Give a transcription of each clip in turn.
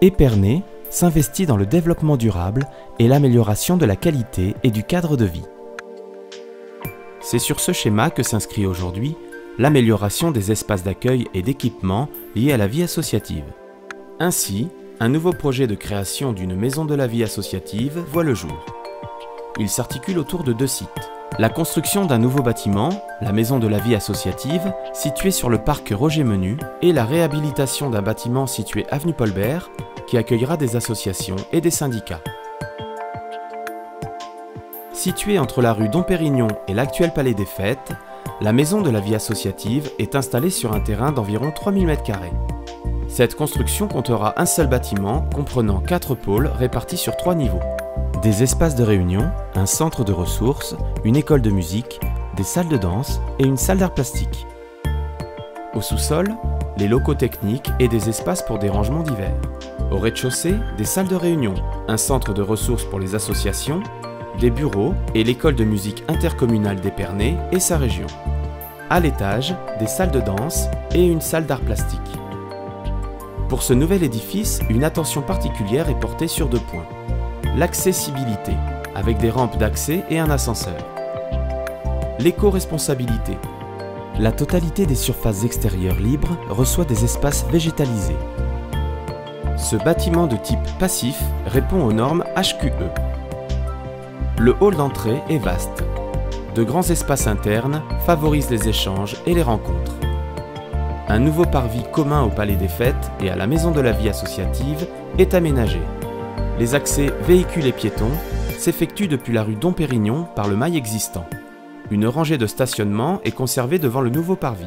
Épernay s'investit dans le développement durable et l'amélioration de la qualité et du cadre de vie. C'est sur ce schéma que s'inscrit aujourd'hui l'amélioration des espaces d'accueil et d'équipement liés à la vie associative. Ainsi, un nouveau projet de création d'une maison de la vie associative voit le jour. Il s'articule autour de deux sites. La construction d'un nouveau bâtiment, la maison de la vie associative, située sur le parc Roger Menu, et la réhabilitation d'un bâtiment situé avenue Paul Bert, qui accueillera des associations et des syndicats. Située entre la rue Dom Pérignon et l'actuel Palais des Fêtes, la maison de la vie associative est installée sur un terrain d'environ 3000 m². Cette construction comptera un seul bâtiment comprenant 4 pôles répartis sur 3 niveaux. Des espaces de réunion, un centre de ressources, une école de musique, des salles de danse et une salle d'art plastique. Au sous-sol, les locaux techniques et des espaces pour des rangements divers. Au rez-de-chaussée, des salles de réunion, un centre de ressources pour les associations, des bureaux et l'école de musique intercommunale d'Épernay et sa région. À l'étage, des salles de danse et une salle d'art plastique. Pour ce nouvel édifice, une attention particulière est portée sur 2 points. L'accessibilité, avec des rampes d'accès et un ascenseur. L'éco-responsabilité. La totalité des surfaces extérieures libres reçoit des espaces végétalisés. Ce bâtiment de type passif répond aux normes HQE. Le hall d'entrée est vaste. De grands espaces internes favorisent les échanges et les rencontres. Un nouveau parvis commun au Palais des Fêtes et à la Maison de la Vie associative est aménagé. Les accès véhicules et piétons s'effectuent depuis la rue Dom Pérignon par le mail existant. Une rangée de stationnement est conservée devant le nouveau parvis.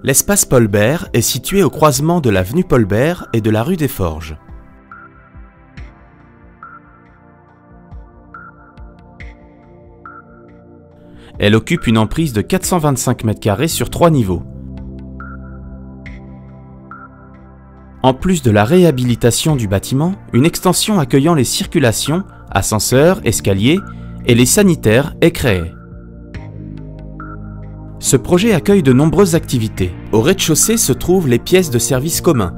L'espace Paul Bert est situé au croisement de l'avenue Paul Bert et de la rue des Forges. Elle occupe une emprise de 425 m² sur 3 niveaux. En plus de la réhabilitation du bâtiment, une extension accueillant les circulations, ascenseurs, escaliers et les sanitaires est créée. Ce projet accueille de nombreuses activités. Au rez-de-chaussée se trouvent les pièces de services communs,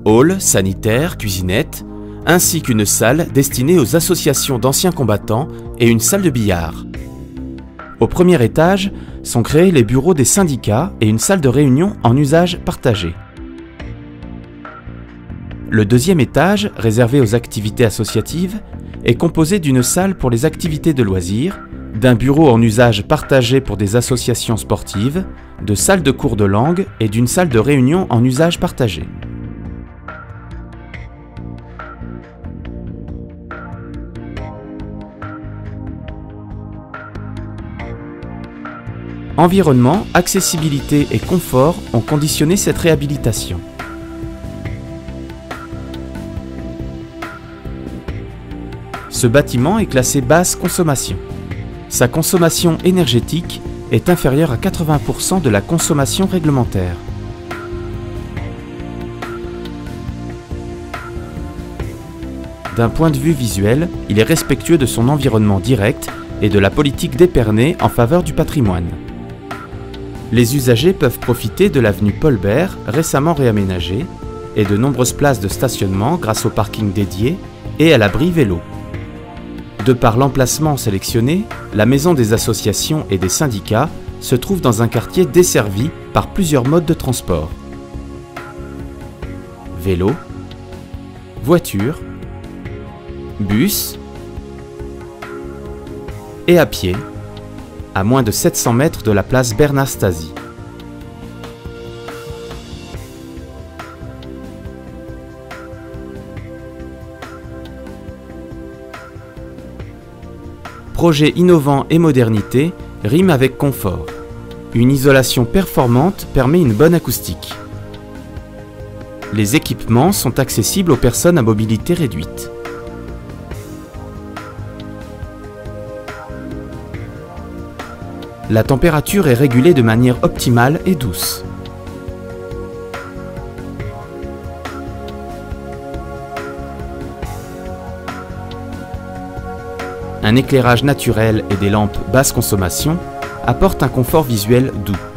hall, sanitaire, cuisinette, ainsi qu'une salle destinée aux associations d'anciens combattants et une salle de billard. Au premier étage sont créés les bureaux des syndicats et une salle de réunion en usage partagé. Le deuxième étage, réservé aux activités associatives, est composé d'une salle pour les activités de loisirs, d'un bureau en usage partagé pour des associations sportives, de salles de cours de langue et d'une salle de réunion en usage partagé. Environnement, accessibilité et confort ont conditionné cette réhabilitation. Ce bâtiment est classé basse consommation. Sa consommation énergétique est inférieure à 80% de la consommation réglementaire. D'un point de vue visuel, il est respectueux de son environnement direct et de la politique d'Épernay en faveur du patrimoine. Les usagers peuvent profiter de l'avenue Paul Bert, récemment réaménagée, et de nombreuses places de stationnement grâce au parking dédié et à l'abri vélo. De par l'emplacement sélectionné, la maison des associations et des syndicats se trouve dans un quartier desservi par plusieurs modes de transport. Vélo, voiture, bus et à pied, à moins de 700 mètres de la place Bernard Stasi. Projet innovant et modernité rime avec confort. Une isolation performante permet une bonne acoustique. Les équipements sont accessibles aux personnes à mobilité réduite. La température est régulée de manière optimale et douce. Un éclairage naturel et des lampes basse consommation apportent un confort visuel doux.